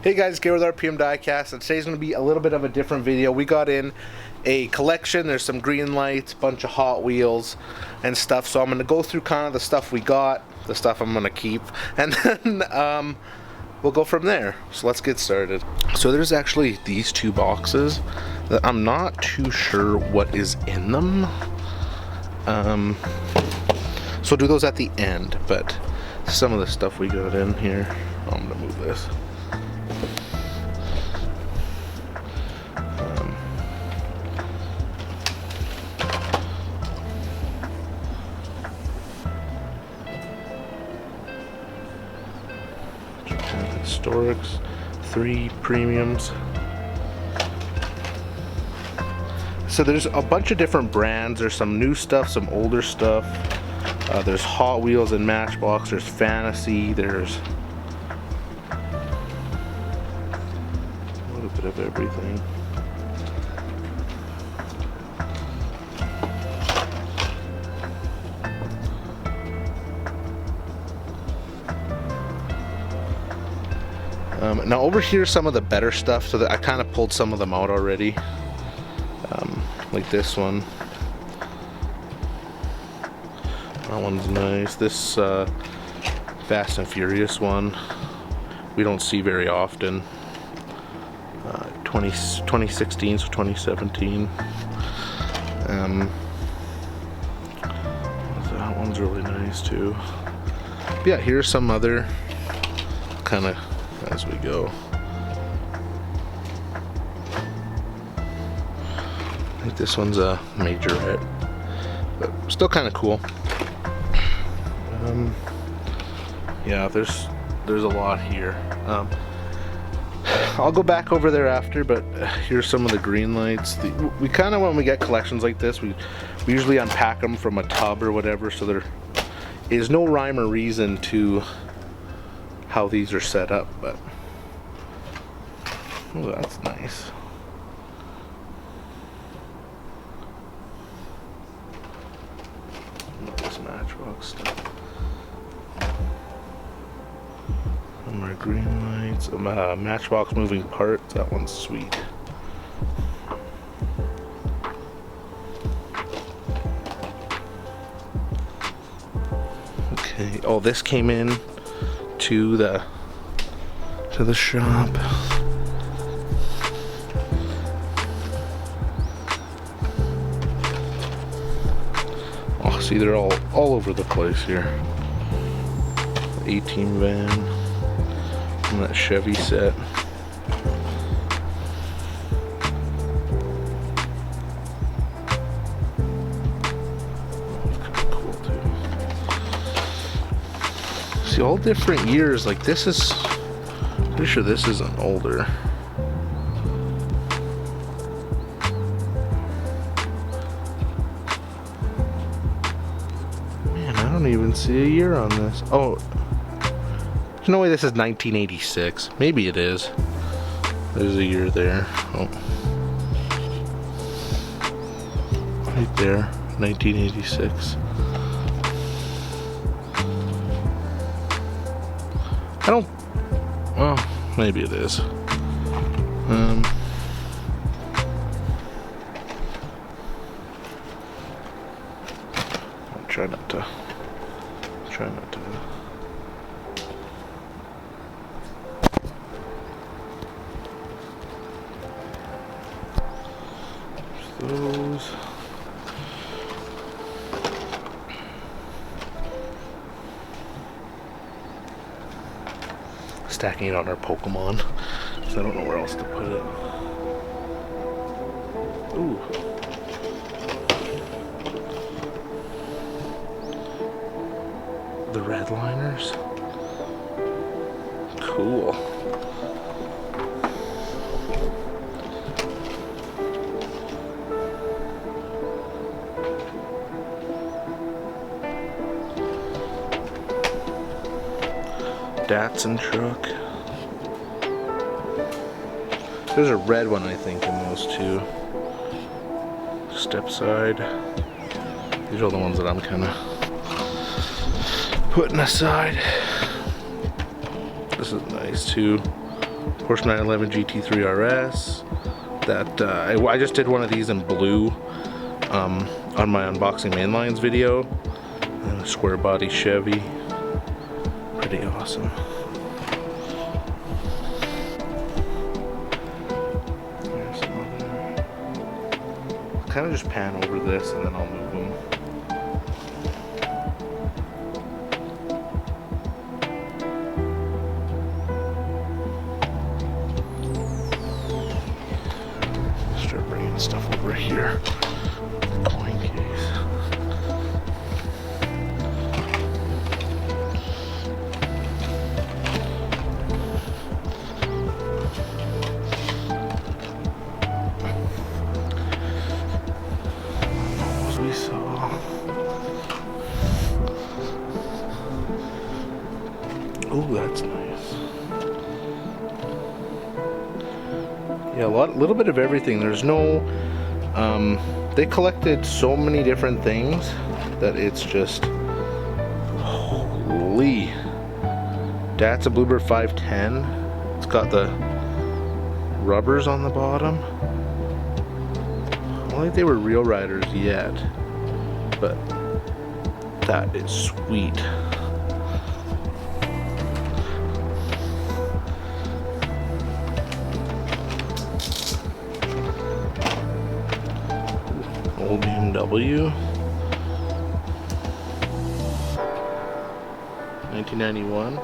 Hey guys, Gary with RPM Diecast, and today's going to be a little bit of a different video. We got in a collection. There's some green lights, bunch of Hot Wheels and stuff. So I'm going to go through kind of the stuff we got, the stuff I'm going to keep, and then we'll go from there. So let's get started. So there's actually these two boxes that I'm not too sure what is in them. So I'll do those at the end, but some of the stuff we got in here. I'm going to move this. Historics, 3 premiums. So there's a bunch of different brands. There's some new stuff, some older stuff. There's Hot Wheels and Matchbox. There's Fantasy. There's a little bit of everything. Now over here some of the better stuff, so that I kind of pulled some of them out already, like this one. That one's nice. This Fast and Furious one we don't see very often. 2016 to 2017. That one's really nice too. But yeah, here's some other kind of as we go. I think this one's a majorette, but still kind of cool. Yeah, there's a lot here. I'll go back over there after, but here's some of the green lights. We kind of, when we get collections like this, we usually unpack them from a tub or whatever, so there is no rhyme or reason to how these are set up, but oh, that's nice. This Matchbox stuff. Some more green lights. Matchbox moving parts. That one's sweet. Okay. Oh, this came in to the shop. Oh, see, they're all over the place here. The A-Team van and that Chevy set. All different years. Like this is, pretty sure this isn't older. Man, I don't even see a year on this. Oh, there's no way this is 1986. Maybe it is. There's a year there. Oh, right there, 1986. I don't, well, maybe it is. I'll try not to. Those. Stacking it on our Pokemon, so I don't know where else to put it. Ooh. The Redliners. Cool. Datsun truck. There's a red one, I think, in those two. Step side. These are the ones that I'm kind of putting aside. This is nice too. Porsche 911 GT3 RS. That I just did one of these in blue on my unboxing mainlines video. And a square body Chevy. Pretty awesome. There's some other. Kind of just pan over this and then I'll move them. Start bringing stuff over here. Coin case. As we saw. Oh, that's nice. Yeah, a little bit of everything. There's no, they collected so many different things that it's just, holy. That's a Bluebird 510. It's got the rubbers on the bottom. I don't think they were real riders yet, but that is sweet. Old BMW, 1991.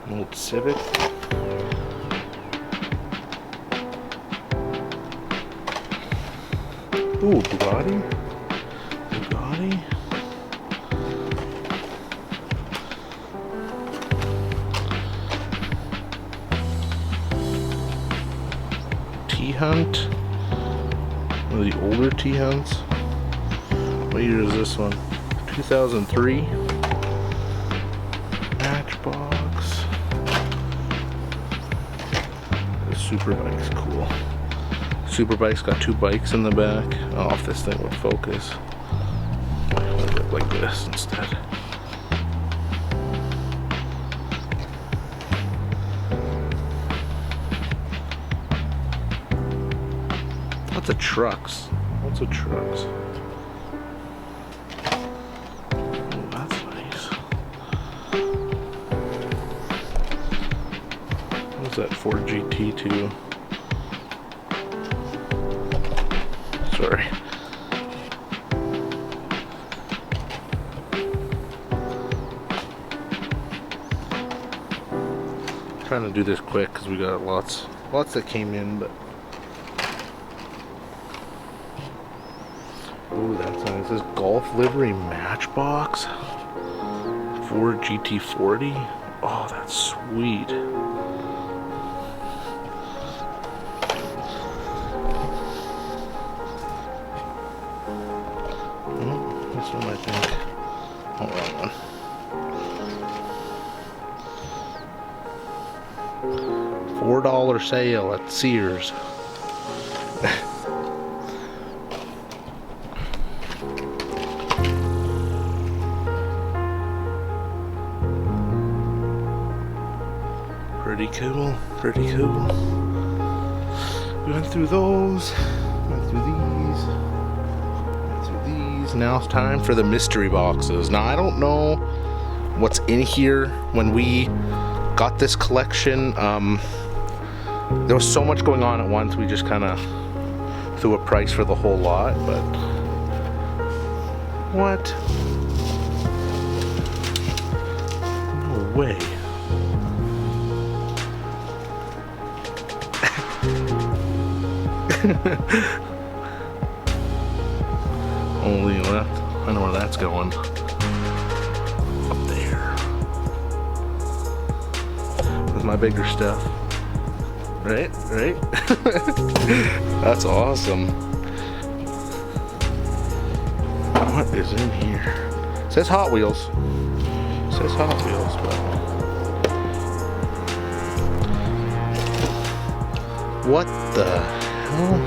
An old Civic. Ooh, Bugatti. Bugatti. T-Hunt. One of the older T-Hunts. What year is this one? 2003. Matchbox. The Superbike's cool. Superbike's got two bikes in the back. Oh, if this thing would focus. I'll look at like this instead. Lots of trucks. Lots of trucks. Oh, that's nice. What's that Ford GT2? Sorry. Trying to do this quick because we got lots that came in, but ooh, that's nice. This Golf livery Matchbox Ford GT40. Oh, that's sweet. This one, I think. Oh, wrong one. $4 sale at Sears. Pretty cool. Pretty cool. We went through those. Went through these. Now it's time for the mystery boxes. Now I don't know what's in here. When we got this collection, there was so much going on at once, we just kind of threw a price for the whole lot, but what? No way. Holy, I know where that's going. Up there. With my bigger stuff. Right? Right? That's awesome. What is in here? Says Hot Wheels. Says Hot Wheels, but what the hell?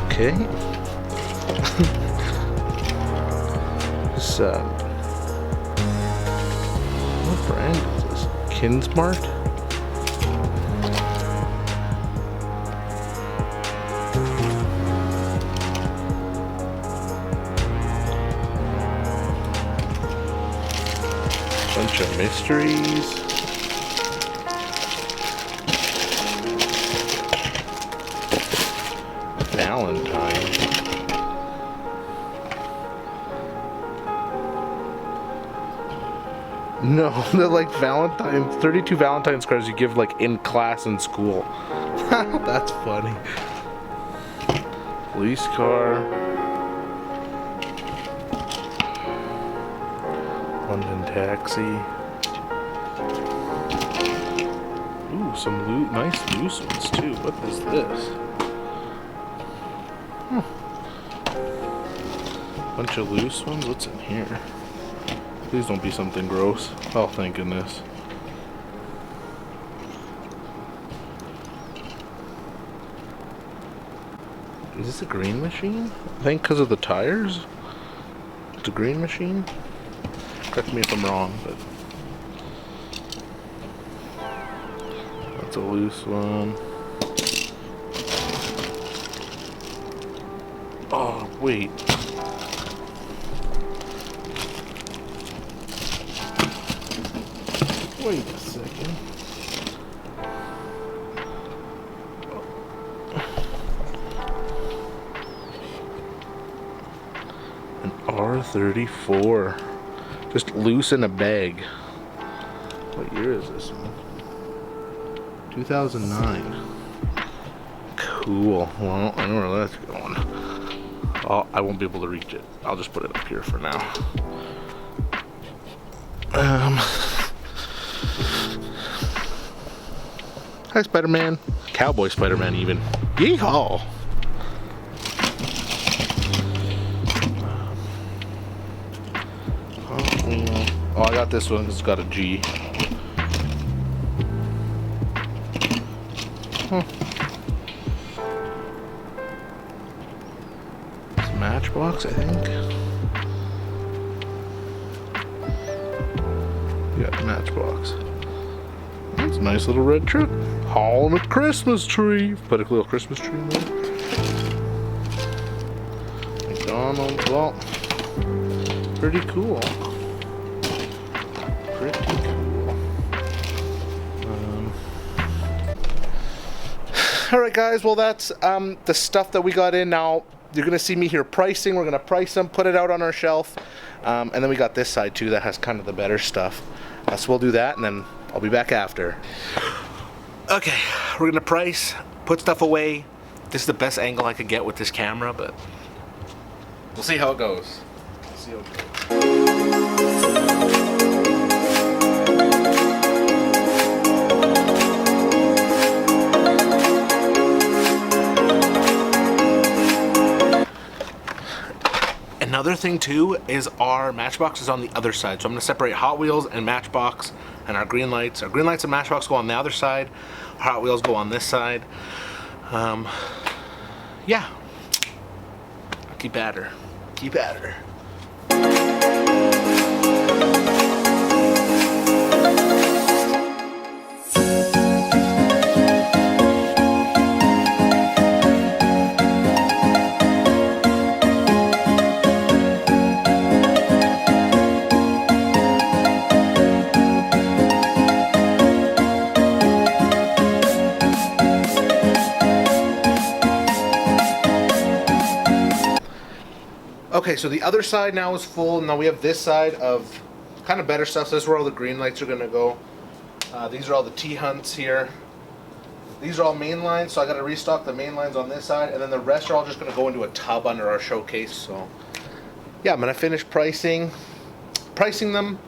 Okay. This what brand is this? Kinsmart? Bunch of mysteries. Valentine. No, they're like Valentine's, 32 Valentine's cards you give like in class in school. That's funny. Police car. London Taxi. Ooh, some nice loose ones too. What is this? Bunch of loose ones. What's in here? Please don't be something gross. Oh, thank goodness. Is this a green machine? I think because of the tires. It's a green machine. Correct me if I'm wrong, but that's a loose one. Oh, wait. Wait a second. An R34. Just loose in a bag. What year is this one? 2009. Cool. Well, I know where that's going. Oh, I won't be able to reach it. I'll just put it up here for now. Hi, Spider-Man. Cowboy Spider-Man, even. Yeehaw! Oh, I got this one because it's got a G. Huh. It's a Matchbox, I think. Yeah, Matchbox. That's a nice little red truck. Hauling a Christmas tree. Put a little Christmas tree in there. McDonald's, well, pretty cool. Pretty cool. Alright guys, well that's the stuff that we got in. Now you're gonna see me here pricing. We're gonna price them, put it out on our shelf, and then we got this side too that has kind of the better stuff. So we'll do that and then I'll be back after. Okay, we're gonna price, put stuff away. This is the best angle I could get with this camera, but we'll see how it goes. We'll see how it goes. Another thing too is our Matchbox is on the other side. So I'm gonna separate Hot Wheels and Matchbox and our green lights. Our green lights and Matchbox go on the other side. Our Hot Wheels go on this side. Yeah. Keep at her. Keep at her. Okay, so the other side now is full. Now we have this side of kind of better stuff. So this is where all the green lights are going to go. These are all the T-Hunts here. These are all main lines, so I got to restock the main lines on this side. And then the rest are all just going to go into a tub under our showcase. So yeah, I'm going to finish pricing them.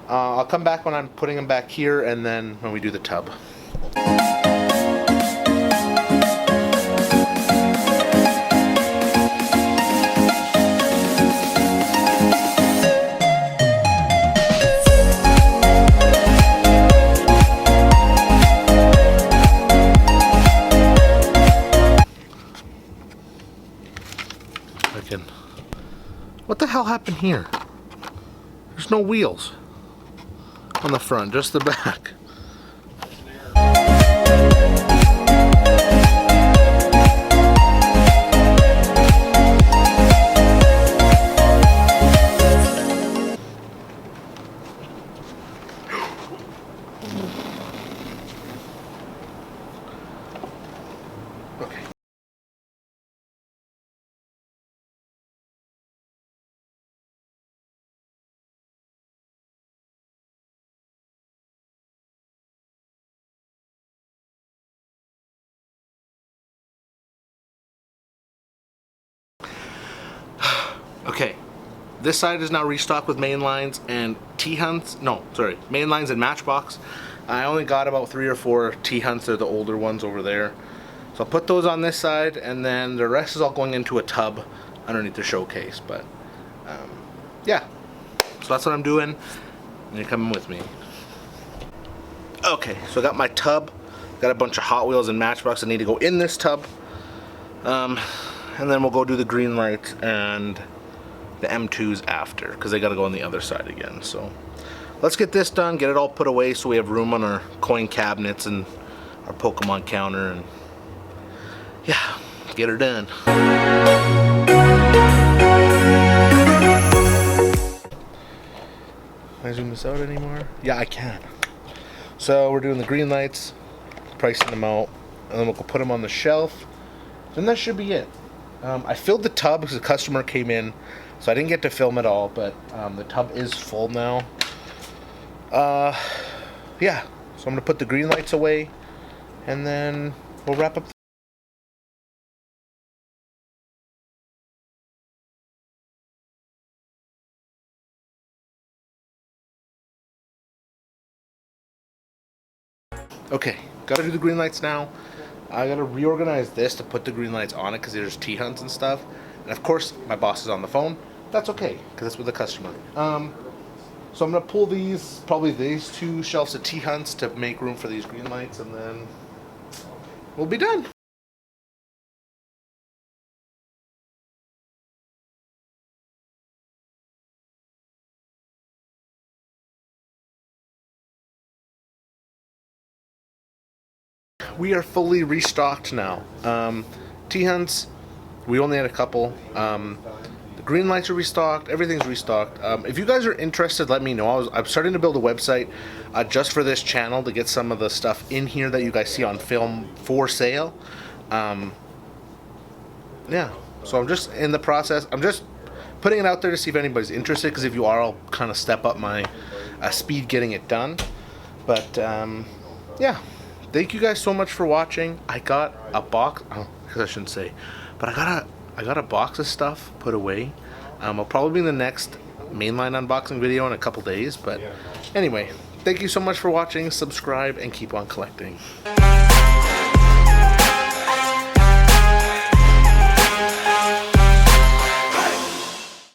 I'll come back when I'm putting them back here and then when we do the tub. hell happened here? There's no wheels on the front, just the back. Okay. Okay, this side is now restocked with main lines and T-hunts. No, sorry, main lines and Matchbox. I only got about 3 or 4 T-hunts. They're the older ones over there. So I'll put those on this side, and then the rest is all going into a tub underneath the showcase. But yeah, so that's what I'm doing, and you're coming with me. Okay, so I got my tub. Got a bunch of Hot Wheels and Matchbox that need to go in this tub. And then we'll go do the green lights and the M2s after, because they got to go on the other side again. So let's get this done, get it all put away so we have room on our coin cabinets and our Pokemon counter, and yeah, get her done. Can I zoom this out anymore? Yeah, I can. So we're doing the green lights, pricing them out, and then we'll put them on the shelf. Then that should be it. I filled the tub because the customer came in, so I didn't get to film it all, but the tub is full now. Yeah, so I'm going to put the green lights away, and then we'll wrap up. Okay, gotta do the green lights now. I gotta reorganize this to put the green lights on it because there's T-hunts and stuff. And of course, my boss is on the phone. That's okay, because it's with the customer. So I'm gonna pull these, probably these 2 shelves of T-hunts to make room for these green lights, and then we'll be done. We are fully restocked now. T-hunts, we only had a couple. The green lights are restocked. Everything's restocked. If you guys are interested, let me know. I'm starting to build a website just for this channel to get some of the stuff in here that you guys see on film for sale. Yeah, so I'm just in the process. I'm just putting it out there to see if anybody's interested, because if you are, I'll kind of step up my speed getting it done. But yeah, thank you guys so much for watching. I got a box. Oh, I shouldn't say, but I got a box of stuff put away. I'll probably be in the next mainline unboxing video in a couple days. But anyway, thank you so much for watching. Subscribe and keep on collecting.